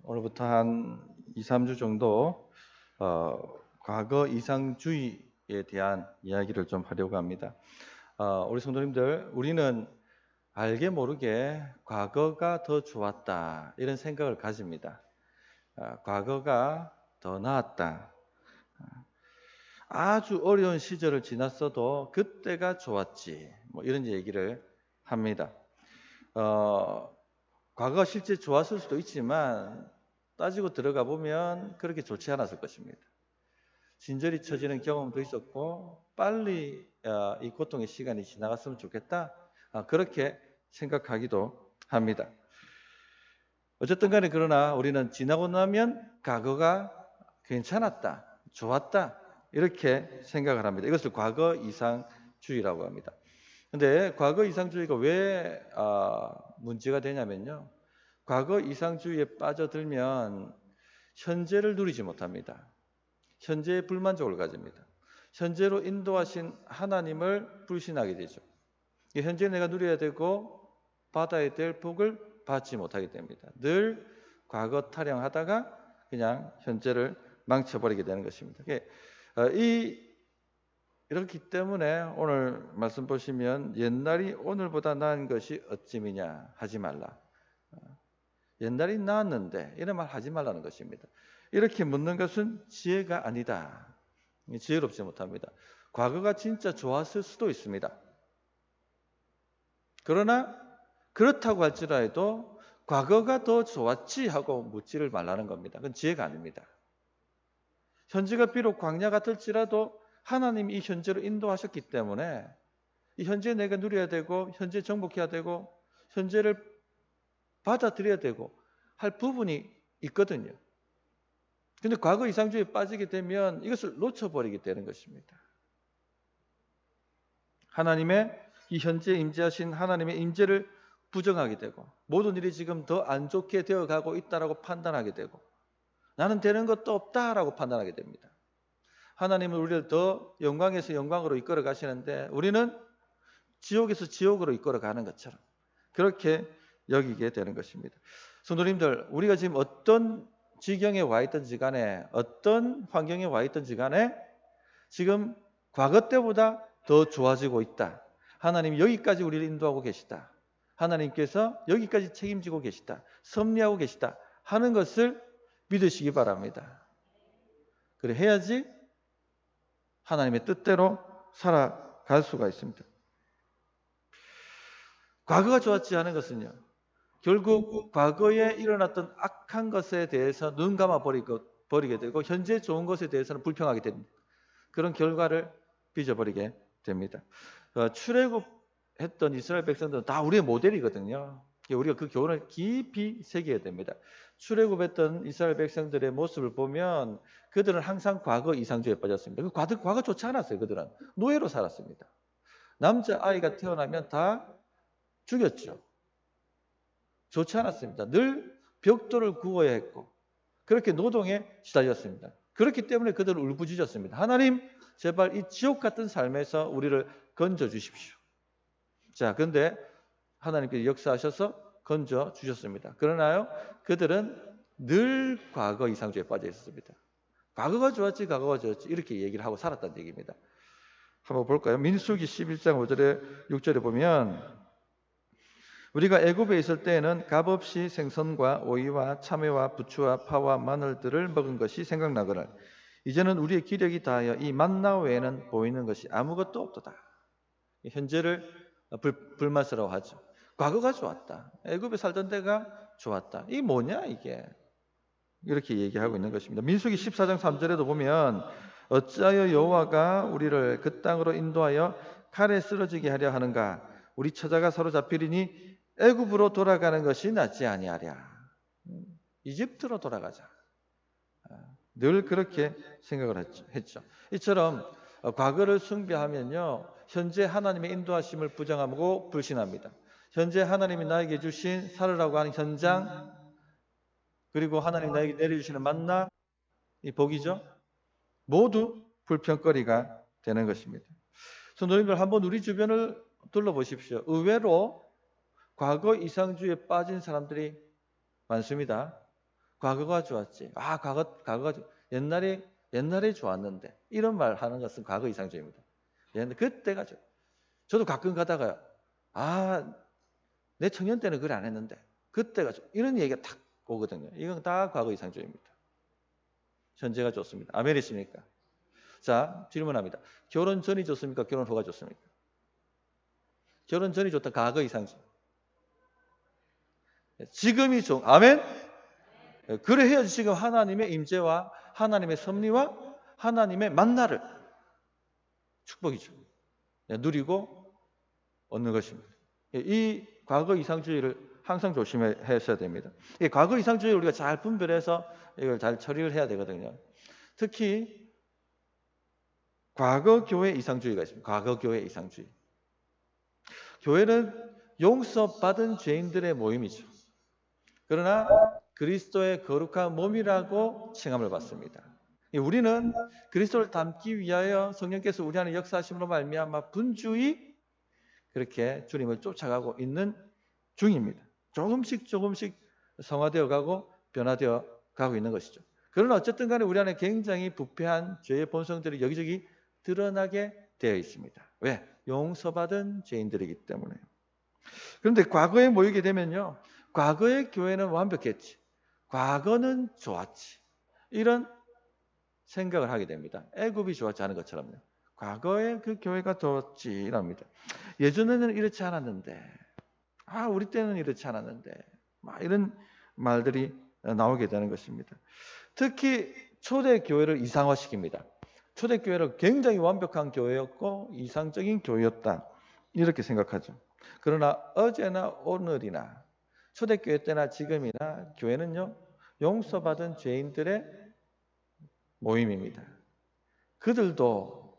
오늘부터 한 2, 3주 정도 과거 이상주의에 대한 이야기를 좀 하려고 합니다. 우리 성도님들, 우리는 알게 모르게 과거가 더 좋았다 이런 생각을 가집니다. 과거가 더 나았다. 아주 어려운 시절을 지났어도 그때가 좋았지. 뭐 이런 얘기를 합니다. 과거가 실제 좋았을 수도 있지만 따지고 들어가 보면 그렇게 좋지 않았을 것입니다. 진저리 처지는 경험도 있었고 빨리 이 고통의 시간이 지나갔으면 좋겠다. 그렇게 생각하기도 합니다. 어쨌든 간에 그러나 우리는 지나고 나면 과거가 괜찮았다, 좋았다 이렇게 생각을 합니다. 이것을 과거 이상주의라고 합니다. 근데 과거 이상주의가 왜 문제가 되냐면요. 과거 이상주의에 빠져들면 현재를 누리지 못합니다. 현재에 불만족을 가집니다. 현재로 인도하신 하나님을 불신하게 되죠. 현재 내가 누려야 되고 받아야 될 복을 받지 못하게 됩니다. 늘 과거 타령하다가 그냥 현재를 망쳐버리게 되는 것입니다. 이렇기 때문에 오늘 말씀 보시면 옛날이 오늘보다 나은 것이 어찌미냐 하지 말라. 옛날이 나았는데 이런 말 하지 말라는 것입니다. 이렇게 묻는 것은 지혜가 아니다. 지혜롭지 못합니다. 과거가 진짜 좋았을 수도 있습니다. 그러나 그렇다고 할지라도 과거가 더 좋았지 하고 묻지를 말라는 겁니다. 그건 지혜가 아닙니다. 현재가 비록 광야 같을지라도 하나님이 이 현재로 인도하셨기 때문에 이 현재 내가 누려야 되고 현재 정복해야 되고 현재를 받아들여야 되고 할 부분이 있거든요. 근데 과거 이상주의에 빠지게 되면 이것을 놓쳐버리게 되는 것입니다. 하나님의 이 현재 임재하신 하나님의 임재를 부정하게 되고 모든 일이 지금 더 안 좋게 되어가고 있다라고 판단하게 되고 나는 되는 것도 없다라고 판단하게 됩니다. 하나님은 우리를 더 영광에서 영광으로 이끌어 가시는데 우리는 지옥에서 지옥으로 이끌어 가는 것처럼 그렇게 여기게 되는 것입니다. 성도님들, 우리가 지금 어떤 지경에 와 있든지 간에 어떤 환경에 와 있든지 간에 지금 과거 때보다 더 좋아지고 있다. 하나님이 여기까지 우리를 인도하고 계시다. 하나님께서 여기까지 책임지고 계시다. 섭리하고 계시다. 하는 것을 믿으시기 바랍니다. 그래 해야지 하나님의 뜻대로 살아갈 수가 있습니다. 과거가 좋았지 않은 것은요. 결국 과거에 일어났던 악한 것에 대해서 눈 감아 버리게 되고 현재 좋은 것에 대해서는 불평하게 됩니다. 그런 결과를 빚어버리게 됩니다. 출애굽했던 이스라엘 백성들은 다 우리의 모델이거든요. 우리가 그 교훈을 깊이 새겨야 됩니다. 출애굽했던 이스라엘 백성들의 모습을 보면 그들은 항상 과거 이상주의에 빠졌습니다. 과거 좋지 않았어요. 그들은 노예로 살았습니다. 남자아이가 태어나면 다 죽였죠. 좋지 않았습니다. 늘 벽돌을 구워야 했고 그렇게 노동에 시달렸습니다. 그렇기 때문에 그들은 울부짖었습니다. 하나님 제발 이 지옥 같은 삶에서 우리를 건져 주십시오. 자, 그런데 하나님께서 역사하셔서 건져 주셨습니다. 그러나요, 그들은 늘 과거 이상주의에 빠져 있었습니다. 과거가 좋았지 이렇게 얘기를 하고 살았다는 얘기입니다. 한번 볼까요? 민수기 11장 5절에 6절에 보면 우리가 애굽에 있을 때에는 값없이 생선과 오이와 참외와 부추와 파와 마늘들을 먹은 것이 생각나거늘 이제는 우리의 기력이 다하여 이 만나 외에는 보이는 것이 아무것도 없도다. 현재를 불맛이라고 하죠. 과거가 좋았다. 애굽에 살던 데가 좋았다. 이게 뭐냐 이게. 이렇게 얘기하고 있는 것입니다. 민수기 14장 3절에도 보면 어찌하여 여호와가 우리를 그 땅으로 인도하여 칼에 쓰러지게 하려 하는가. 우리 처자가 사로잡히리니 애굽으로 돌아가는 것이 낫지 아니하랴. 이집트로 돌아가자. 늘 그렇게 생각을 했죠. 이처럼 과거를 숭배하면요, 현재 하나님의 인도하심을 부정하고 불신합니다. 현재 하나님이 나에게 주신 살으라고 하는 현장, 그리고 하나님 나에게 내려주시는 만나, 이 복이죠. 모두 불평거리가 되는 것입니다. 성도님들 한번 우리 주변을 둘러보십시오. 의외로 과거 이상주의에 빠진 사람들이 많습니다. 과거가 좋았지. 과거가 옛날에 좋았는데. 이런 말 하는 것은 과거 이상주의입니다. 그때가 저도 가끔 가다가요. 내 청년 때는 그래 안 했는데. 그때가 이런 얘기가 탁 오거든요. 이건 다 과거 이상주의입니다. 현재가 좋습니다. 아멘이십니까? 자, 질문합니다. 결혼 전이 좋습니까? 결혼 후가 좋습니까? 결혼 전이 좋다. 과거 이상주의. 지금이 아멘? 그래 해야지 지금 하나님의 임재와 하나님의 섭리와 하나님의 만나를 축복이죠. 누리고 얻는 것입니다. 이 과거 이상주의를 항상 조심하셔야 됩니다. 과거 이상주의를 우리가 잘 분별해서 이걸 잘 처리를 해야 되거든요. 특히 과거 교회 이상주의가 있습니다. 과거 교회 이상주의. 교회는 용서받은 죄인들의 모임이죠. 그러나 그리스도의 거룩한 몸이라고 칭함을 받습니다. 우리는 그리스도를 닮기 위하여 성령께서 우리 안에 역사하심으로 말미암아 분주히 그렇게 주님을 쫓아가고 있는 중입니다. 조금씩 성화되어 가고 변화되어 가고 있는 것이죠. 그러나 어쨌든 간에 우리 안에 굉장히 부패한 죄의 본성들이 여기저기 드러나게 되어 있습니다. 왜? 용서받은 죄인들이기 때문에요. 그런데 과거에 모이게 되면요. 과거의 교회는 완벽했지. 과거는 좋았지. 이런 생각을 하게 됩니다. 애굽이 좋았지 않은 것처럼요. 과거에 그 교회가 좋았지 이랍니다. 예전에는 이렇지 않았는데, 우리 때는 이렇지 않았는데, 이런 말들이 나오게 되는 것입니다. 특히 초대교회를 이상화시킵니다. 초대교회를 굉장히 완벽한 교회였고 이상적인 교회였다. 이렇게 생각하죠. 그러나 어제나 오늘이나 초대교회 때나 지금이나 교회는요. 용서받은 죄인들의 모임입니다. 그들도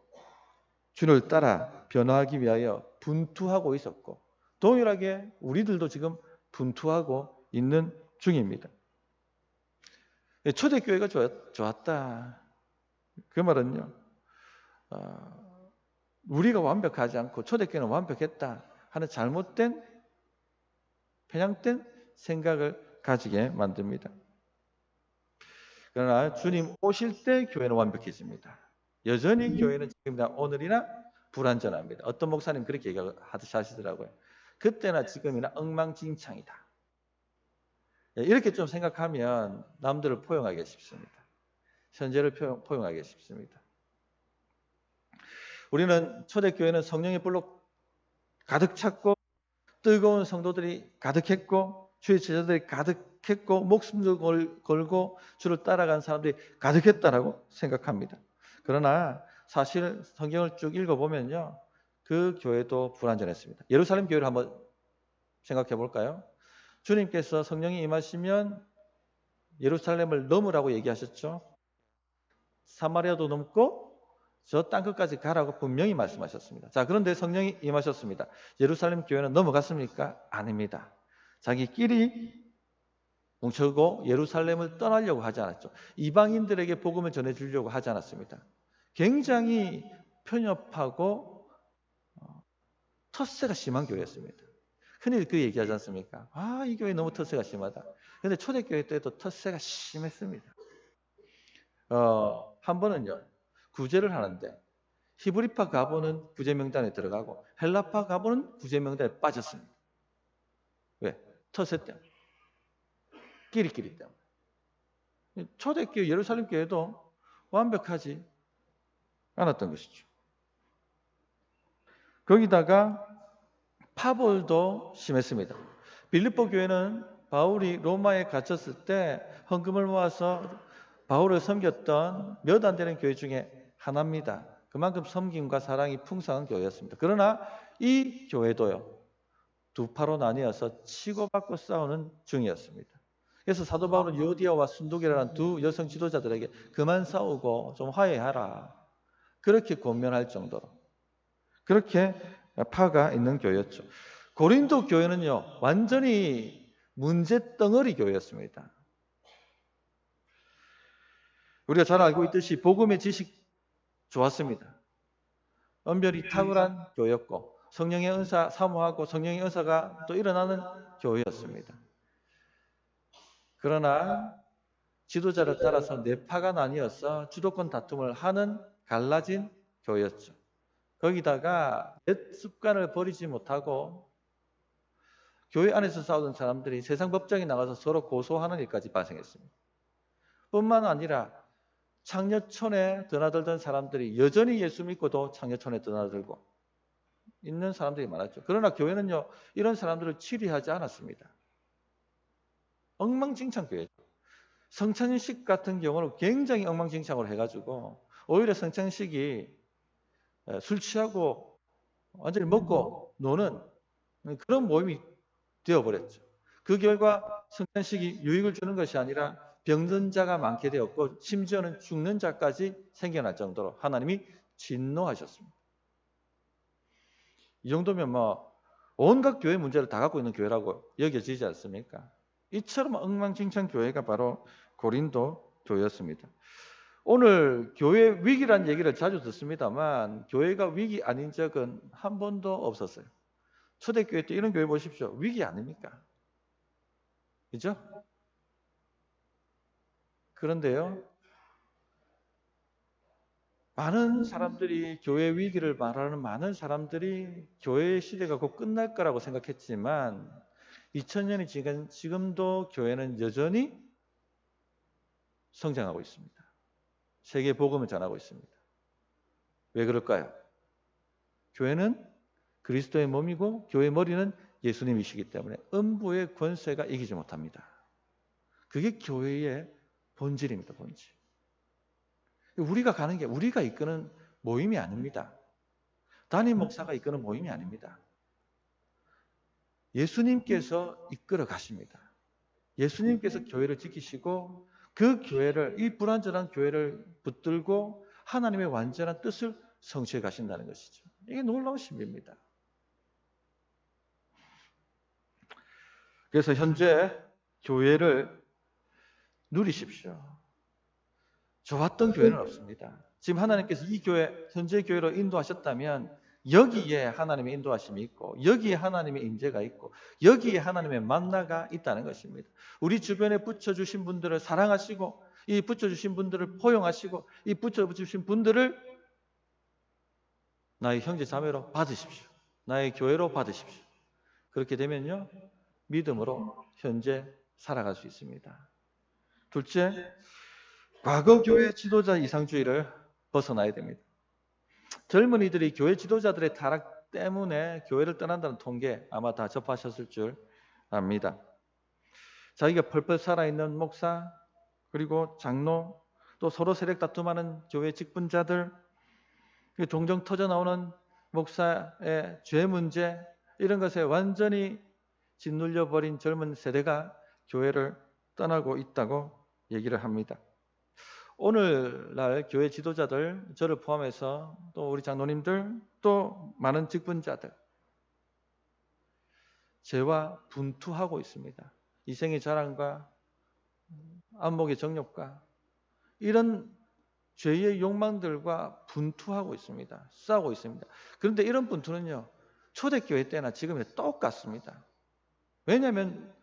주를 따라 변화하기 위하여 분투하고 있었고 동일하게 우리들도 지금 분투하고 있는 중입니다. 초대교회가 좋았다. 그 말은요. 우리가 완벽하지 않고 초대교회는 완벽했다 하는 잘못된 편향된 생각을 가지게 만듭니다. 그러나 주님 오실 때 교회는 완벽해집니다. 여전히 교회는 지금이나 오늘이나 불완전합니다. 어떤 목사님 그렇게 얘기하시더라고요. 그때나 지금이나 엉망진창이다. 이렇게 좀 생각하면 남들을 포용하기 쉽습니다. 현재를 포용하기 쉽습니다. 우리는 초대교회는 성령의 불로 가득 찼고 뜨거운 성도들이 가득했고 주의 제자들이 가득했고 목숨도 걸고 주를 따라간 사람들이 가득했다라고 생각합니다. 그러나 사실 성경을 쭉 읽어보면요. 그 교회도 불완전했습니다. 예루살렘 교회를 한번 생각해 볼까요? 주님께서 성령이 임하시면 예루살렘을 넘으라고 얘기하셨죠. 사마리아도 넘고 저 땅끝까지 가라고 분명히 말씀하셨습니다. 자, 그런데 성령이 임하셨습니다. 예루살렘 교회는 넘어갔습니까? 아닙니다. 자기끼리 뭉쳐고 예루살렘을 떠나려고 하지 않았죠. 이방인들에게 복음을 전해주려고 하지 않았습니다. 굉장히 편협하고 텃세가 심한 교회였습니다. 흔히 그 얘기하지 않습니까? 이 교회 너무 텃세가 심하다. 그런데 초대교회 때도 텃세가 심했습니다. 한 번은요. 구제를 하는데 히브리파 가보는 구제 명단에 들어가고 헬라파 가보는 구제 명단에 빠졌습니다. 왜? 텃세 때문에. 끼리끼리 때문에. 초대교회 예루살렘 교회도 완벽하지 않았던 것이죠. 거기다가 파벌도 심했습니다. 빌립보 교회는 바울이 로마에 갇혔을 때 헌금을 모아서 바울을 섬겼던 몇 안 되는 교회 중에 하나입니다. 그만큼 섬김과 사랑이 풍성한 교회였습니다. 그러나 이 교회도요. 두 파로 나뉘어서 치고받고 싸우는 중이었습니다. 그래서 사도 바울은 유오디아와 순두계라는 두 여성 지도자들에게 그만 싸우고 좀 화해하라. 그렇게 권면할 정도로 그렇게 파가 있는 교회였죠. 고린도 교회는요. 완전히 문제 덩어리 교회였습니다. 우리가 잘 알고 있듯이 복음의 지식 좋았습니다. 언별이 탁월한 교회였고 성령의 은사 사모하고 성령의 은사가 또 일어나는 교회였습니다. 그러나 지도자를 따라서 뇌파가 나뉘어서 주도권 다툼을 하는 갈라진 교회였죠. 거기다가 옛 습관을 버리지 못하고 교회 안에서 싸우던 사람들이 세상 법정에 나가서 서로 고소하는 일까지 발생했습니다. 뿐만 아니라 창녀촌에 드나들던 사람들이 여전히 예수 믿고도 창녀촌에 드나들고 있는 사람들이 많았죠. 그러나 교회는요, 이런 사람들을 치리하지 않았습니다. 엉망진창 교회죠. 성찬식 같은 경우는 굉장히 엉망진창으로 해가지고 오히려 성찬식이 술 취하고 완전히 먹고 노는 그런 모임이 되어버렸죠. 그 결과 성찬식이 유익을 주는 것이 아니라 병든 자가 많게 되었고 심지어는 죽는 자까지 생겨날 정도로 하나님이 진노하셨습니다. 이 정도면 온갖 교회 문제를 다 갖고 있는 교회라고 여겨지지 않습니까? 이처럼 엉망진창 교회가 바로 고린도 교회였습니다. 오늘 교회 위기라는 얘기를 자주 듣습니다만 교회가 위기 아닌 적은 한 번도 없었어요. 초대교회 때 이런 교회 보십시오. 위기 아닙니까? 그죠? 그런데요, 많은 사람들이 교회 위기를 말하는 많은 사람들이 교회의 시대가 곧 끝날 거라고 생각했지만 2000년이 지금도 교회는 여전히 성장하고 있습니다. 세계 복음을 전하고 있습니다. 왜 그럴까요? 교회는 그리스도의 몸이고 교회의 머리는 예수님이시기 때문에 음부의 권세가 이기지 못합니다. 그게 교회의 본질입니다. 본질. 우리가 가는 게 우리가 이끄는 모임이 아닙니다. 담임 목사가 이끄는 모임이 아닙니다. 예수님께서 이끌어 가십니다. 예수님께서 교회를 지키시고 그 교회를, 이 불완전한 교회를 붙들고 하나님의 완전한 뜻을 성취해 가신다는 것이죠. 이게 놀라운 신비입니다. 그래서 현재 교회를 누리십시오. 좋았던 교회는 없습니다. 지금 하나님께서 이 교회, 현재 교회로 인도하셨다면 여기에 하나님의 인도하심이 있고 여기에 하나님의 인재가 있고 여기에 하나님의 만나가 있다는 것입니다. 우리 주변에 붙여주신 분들을 사랑하시고 이 붙여주신 분들을 포용하시고 이 붙여주신 분들을 나의 형제 자매로 받으십시오. 나의 교회로 받으십시오. 그렇게 되면요, 믿음으로 현재 살아갈 수 있습니다. 둘째, 과거 교회 지도자 이상주의를 벗어나야 됩니다. 젊은이들이 교회 지도자들의 타락 때문에 교회를 떠난다는 통계 아마 다 접하셨을 줄 압니다. 자기가 펄펄 살아있는 목사, 그리고 장로, 또 서로 세력 다툼하는 교회 직분자들, 종종 터져나오는 목사의 죄 문제, 이런 것에 완전히 짓눌려버린 젊은 세대가 교회를 떠나고 있다고 얘기를 합니다. 오늘날 교회 지도자들, 저를 포함해서 또 우리 장로님들, 또 많은 직분자들, 죄와 분투하고 있습니다. 이생의 자랑과 안목의 정욕과 이런 죄의 욕망들과 분투하고 있습니다. 싸우고 있습니다. 그런데 이런 분투는요, 초대교회 때나 지금이나 똑같습니다. 왜냐하면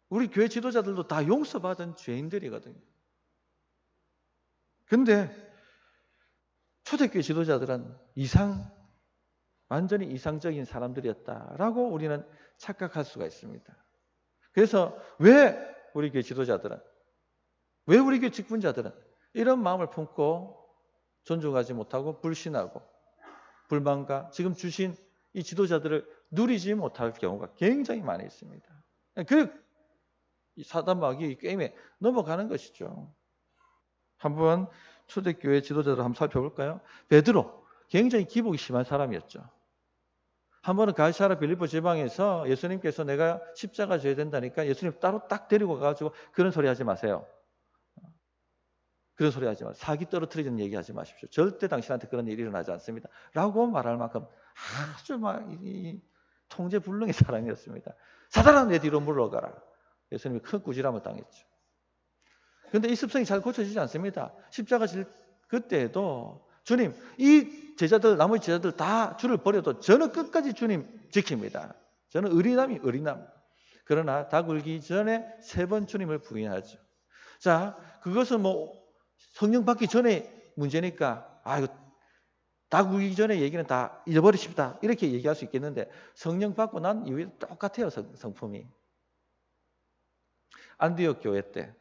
우리 교회 지도자들도 다 용서받은 죄인들이거든요. 근데 초대교회 지도자들은 완전히 이상적인 사람들이었다라고 우리는 착각할 수가 있습니다. 그래서 왜 우리 교회 지도자들은, 왜 우리 교회 직분자들은 이런 마음을 품고 존중하지 못하고 불신하고 불만과 지금 주신 이 지도자들을 누리지 못할 경우가 굉장히 많이 있습니다. 이 사단마귀 게임에 넘어가는 것이죠. 한번 초대교회 지도자들 한번 살펴볼까요? 베드로, 굉장히 기복이 심한 사람이었죠. 한 번은 가이사랴 빌립보 지방에서 예수님께서 내가 십자가 져야 된다니까 예수님 따로 딱 데리고 가가지고 그런 소리 하지 마세요. 그런 소리 하지 마세요. 사기 떨어뜨리는 얘기 하지 마십시오. 절대 당신한테 그런 일이 일어나지 않습니다. 라고 말할 만큼 아주 통제불능의 사람이었습니다. 사단아 내 뒤로 물러가라. 예수님이 큰 꾸지람을 당했죠. 그런데 이 습성이 잘 고쳐지지 않습니다. 십자가 질 그때에도 주님, 이 제자들, 나머지 제자들 다 주를 버려도 저는 끝까지 주님 지킵니다. 저는 의리남. 그러나 다 굴기 전에 3번 주님을 부인하죠. 자, 그것은 뭐 성령 받기 전에 문제니까 이거 다 구기 전에 얘기는 다 잊어버리십시다. 이렇게 얘기할 수 있겠는데 성령 받고 난 이후에 똑같아요. 성품이. 안디옥 교회 때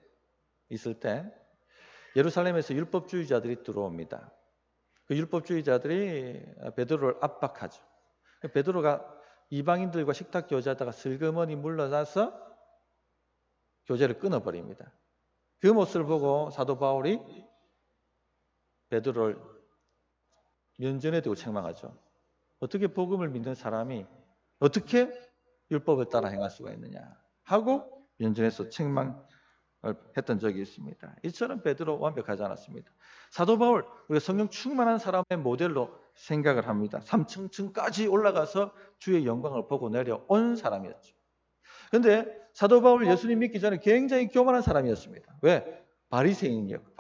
있을 때 예루살렘에서 율법주의자들이 들어옵니다. 그 율법주의자들이 베드로를 압박하죠. 베드로가 이방인들과 식탁 교제하다가 슬그머니 물러나서 교제를 끊어버립니다. 그 모습을 보고 사도 바울이 베드로를 면전에 두고 책망하죠. 어떻게 복음을 믿는 사람이 어떻게 율법을 따라 행할 수가 있느냐 하고 면전에서 책망을 했던 적이 있습니다. 이처럼 베드로 완벽하지 않았습니다. 사도 바울, 우리가 성령 충만한 사람의 모델로 생각을 합니다. 3층까지 올라가서 주의 영광을 보고 내려온 사람이었죠. 그런데 사도 바울 예수님 믿기 전에 굉장히 교만한 사람이었습니다. 왜? 바리새인이었고,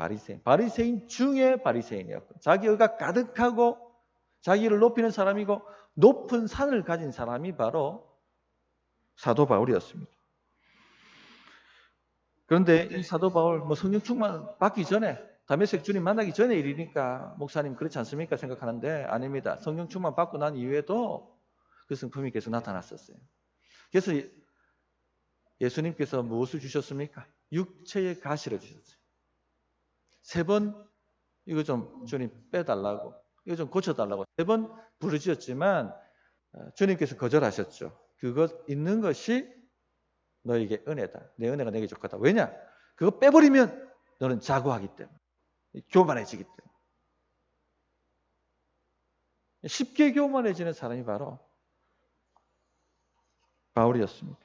바리새인 중에 바리새인이었고, 자기가 가득하고 자기를 높이는 사람이고 높은 산을 가진 사람이 바로 사도 바울이었습니다. 그런데 이 사도 바울 성령 충만 받기 전에 다메섹 주님 만나기 전에 일이니까 목사님 그렇지 않습니까? 생각하는데 아닙니다. 성령 충만 받고 난 이후에도 그 성품이 계속 나타났었어요. 그래서 예수님께서 무엇을 주셨습니까? 육체의 가시를 주셨어요. 3번 이거 좀 주님 빼달라고, 이거 좀 고쳐달라고 3번 부르짖었지만 주님께서 거절하셨죠. 그것 있는 것이 너에게 은혜다. 내 은혜가 내게 좋겠다. 왜냐? 그거 빼버리면 너는 자고하기 때문에, 교만해지기 때문에. 쉽게 교만해지는 사람이 바로 바울이었습니다.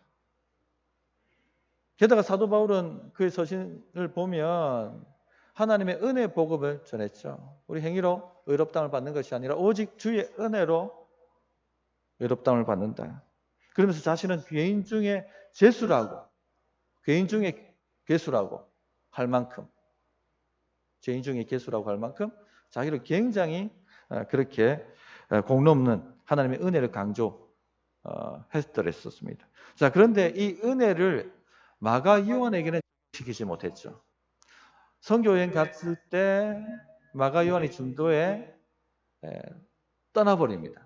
게다가 사도 바울은 그의 서신을 보면 하나님의 은혜 복음을 전했죠. 우리 행위로 의롭다함을 받는 것이 아니라 오직 주의 은혜로 의롭다함을 받는다. 그러면서 자신은 죄인 중에 죄수라고, 죄인 중에 괴수라고 할 만큼, 죄인 중에 괴수라고 할 만큼 자기를 굉장히 그렇게 공 넘는 하나님의 은혜를 강조했었습니다. 자, 그런데 이 은혜를 마가 요한에게는 시키지 못했죠. 선교여행 갔을 때 마가 요한이 중도에 떠나버립니다.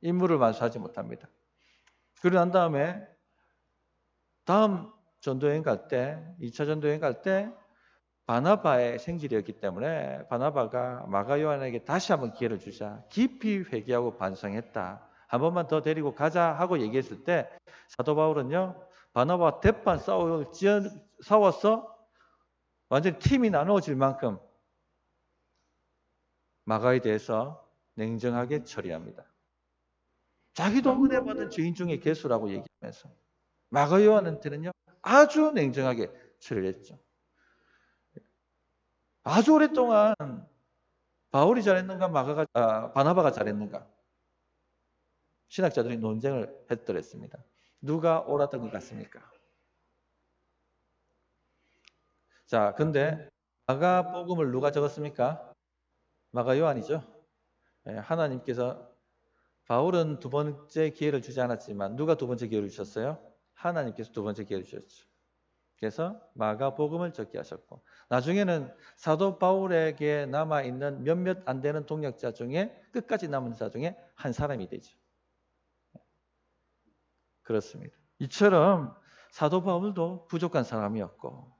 임무를 완수하지 못합니다. 그러고 난 다음에 다음 전도여행 갈 때, 2차 전도여행 갈 때 바나바의 생질이었기 때문에 바나바가 마가 요한에게 다시 한번 기회를 주자. 깊이 회개하고 반성했다. 한 번만 더 데리고 가자 하고 얘기했을 때 사도 바울은요, 바나바와 대판 싸워서 완전히 팀이 나누어질 만큼 마가에 대해서 냉정하게 처리합니다. 자기도 은혜 받은 죄인 중에 괴수라고 얘기하면서 마가 요한한테는요 아주 냉정하게 처리를 했죠. 아주 오랫동안 바울이 잘했는가 바나바가 잘했는가 신학자들이 논쟁을 했더랬습니다. 누가 옳았던 것 같습니까? 자, 근데 마가복음을 누가 적었습니까? 마가 요한이죠. 하나님께서 바울은 2번째 기회를 주지 않았지만 누가 2번째 기회를 주셨어요? 하나님께서 2번째 기회를 주셨죠. 그래서 마가복음을 적게 하셨고 나중에는 사도 바울에게 남아있는 몇몇 안 되는 동역자 중에 끝까지 남은 자 중에 한 사람이 되죠. 그렇습니다. 이처럼 사도 바울도 부족한 사람이었고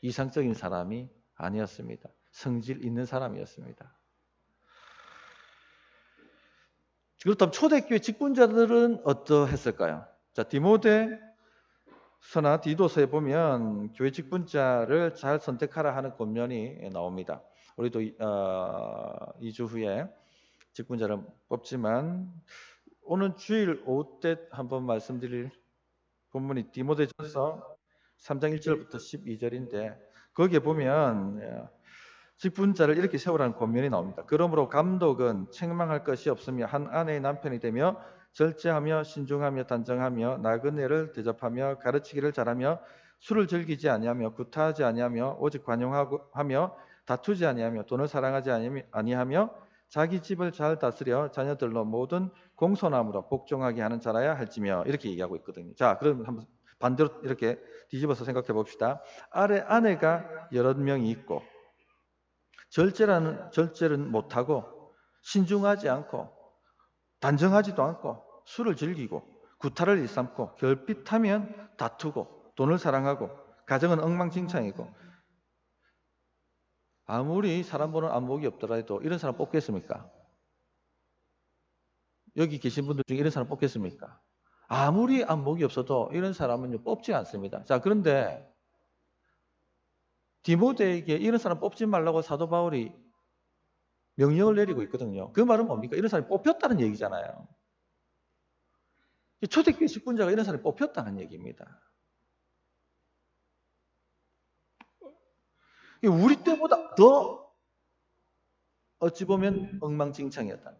이상적인 사람이 아니었습니다. 성질 있는 사람이었습니다. 그렇다면 초대교회 직분자들은 어떠했을까요? 자, 디모데서나 디도서에 보면 교회 직분자를 잘 선택하라 하는 권면이 나옵니다. 우리도 2주 후에 직분자를 뽑지만 오늘 주일 오후 때 한번 말씀드릴 본문이 디모데전서 3장 1절부터 12절인데 거기에 보면 직분자를 이렇게 세우라는 권면이 나옵니다. 그러므로 감독은 책망할 것이 없으며 한 아내의 남편이 되며 절제하며 신중하며 단정하며 나그네를 대접하며 가르치기를 잘하며 술을 즐기지 아니하며 구타하지 아니하며 오직 관용하며 다투지 아니하며 돈을 사랑하지 아니하며 자기 집을 잘 다스려 자녀들로 모든 공손함으로 복종하게 하는 자라야 할지며 이렇게 얘기하고 있거든요. 자, 그럼 한번 반대로 이렇게 뒤집어서 생각해 봅시다. 아내가 여러 명이 있고 절제를 못하고 신중하지 않고 단정하지도 않고 술을 즐기고 구타를 일삼고 결핍하면 다투고 돈을 사랑하고 가정은 엉망진창이고 아무리 사람 보는 안목이 없더라도 이런 사람 뽑겠습니까? 여기 계신 분들 중에 이런 사람 뽑겠습니까? 아무리 안목이 없어도 이런 사람은 뽑지 않습니다. 자, 그런데 디모데에게 이런 사람 뽑지 말라고 사도 바울이 명령을 내리고 있거든요. 그 말은 뭡니까? 이런 사람이 뽑혔다는 얘기잖아요. 초대교회 직분자가 이런 사람이 뽑혔다는 얘기입니다. 우리 때보다 더 어찌 보면 엉망진창이었다.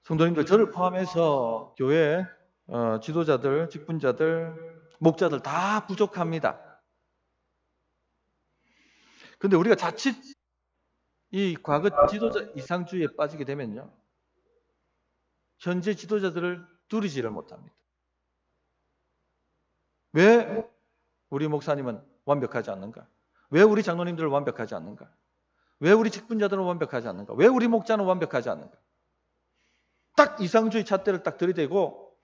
성도님들, 저를 포함해서 교회 지도자들, 직분자들, 목자들 다 부족합니다. 근데 우리가 자칫 이 과거 지도자 이상주의에 빠지게 되면요, 현재 지도자들을 두리지를 못합니다. 왜 우리 목사님은 완벽하지 않는가? 왜 우리 장로님들은 완벽하지 않는가? 왜 우리 직분자들은 완벽하지 않는가? 왜 우리 목자는 완벽하지 않는가? 딱 이상주의 잣대를 딱 들이대고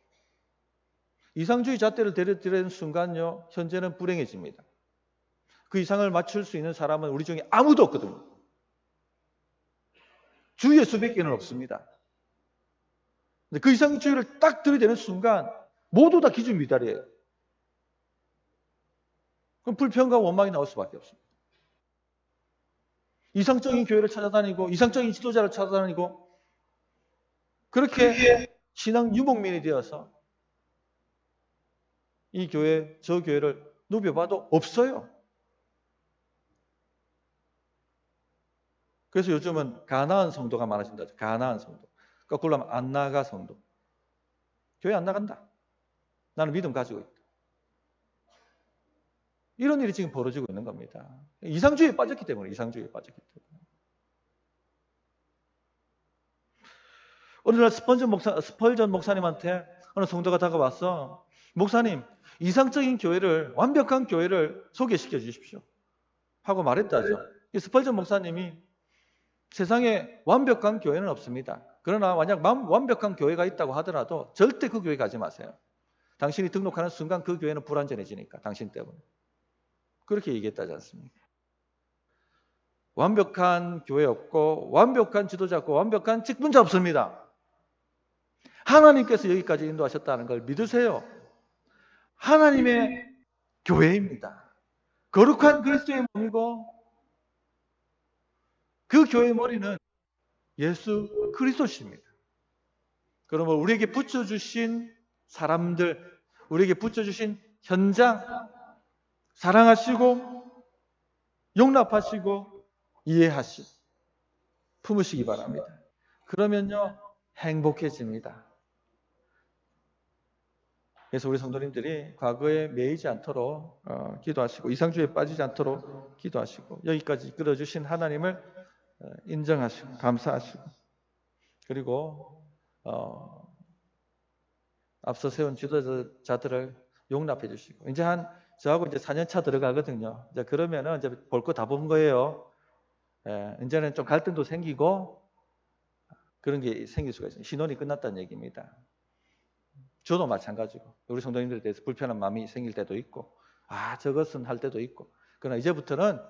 이상주의 잣대를 들이대는 순간요, 현재는 불행해집니다. 그 이상을 맞출 수 있는 사람은 우리 중에 아무도 없거든요. 주위에 수백 개는 없습니다. 근데 그 이상주의를 딱 들이대는 순간 모두 다 기준 미달이에요. 그럼 불평과 원망이 나올 수밖에 없습니다. 이상적인 교회를 찾아다니고 이상적인 지도자를 찾아다니고 그렇게 신앙 유목민이 되어서 이 교회, 저 교회를 누벼봐도 없어요. 그래서 요즘은 가나안 성도가 많아진다. 가나안 성도. 거꾸로 하면 안 나가 성도. 교회 안 나간다. 나는 믿음 가지고 있다. 이런 일이 지금 벌어지고 있는 겁니다. 이상주의에 빠졌기 때문에, 이상주의에 빠졌기 때문에. 어느 날 스펄전 목사님한테 어느 성도가 다가와서 목사님, 이상적인 교회를, 완벽한 교회를 소개시켜 주십시오. 하고 말했다죠. 스펄전 목사님이 세상에 완벽한 교회는 없습니다. 그러나 만약 완벽한 교회가 있다고 하더라도 절대 그 교회 가지 마세요. 당신이 등록하는 순간 그 교회는 불완전해지니까, 당신 때문에. 그렇게 얘기했다지 않습니까? 완벽한 교회 없고 완벽한 지도자 없고 완벽한 직분자 없습니다. 하나님께서 여기까지 인도하셨다는 걸 믿으세요. 하나님의 교회입니다. 거룩한 그리스도의 몸이고 그 교회의 머리는 예수 그리스도십니다. 그러면 우리에게 붙여주신 사람들, 우리에게 붙여주신 현장, 사랑하시고 용납하시고 이해하시고 품으시기 바랍니다. 그러면요, 행복해집니다. 그래서 우리 성도님들이 과거에 매이지 않도록 기도하시고 이상주의에 빠지지 않도록 기도하시고 여기까지 이끌어주신 하나님을 인정하시고 감사하시고 그리고 앞서 세운 지도자들을 용납해 주시고 이제 저하고 이제 4년차 들어가거든요. 이제 그러면은 이제 볼 거 다 본 거예요. 이제는 좀 갈등도 생기고 그런 게 생길 수가 있어요. 신혼이 끝났다는 얘기입니다. 저도 마찬가지고 우리 성도님들에 대해서 불편한 마음이 생길 때도 있고 저것은 할 때도 있고 그러나 이제부터는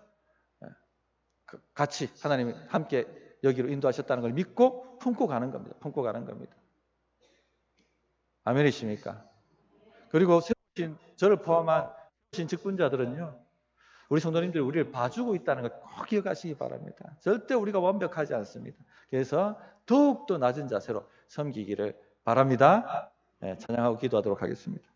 같이 하나님이 함께 여기로 인도하셨다는 걸 믿고 품고 가는 겁니다. 품고 가는 겁니다. 아멘이십니까? 그리고 세우신 저를 포함한 세우신 직분자들은요. 우리 성도님들이 우리를 봐주고 있다는 걸 꼭 기억하시기 바랍니다. 절대 우리가 완벽하지 않습니다. 그래서 더욱더 낮은 자세로 섬기기를 바랍니다. 찬양하고 기도하도록 하겠습니다.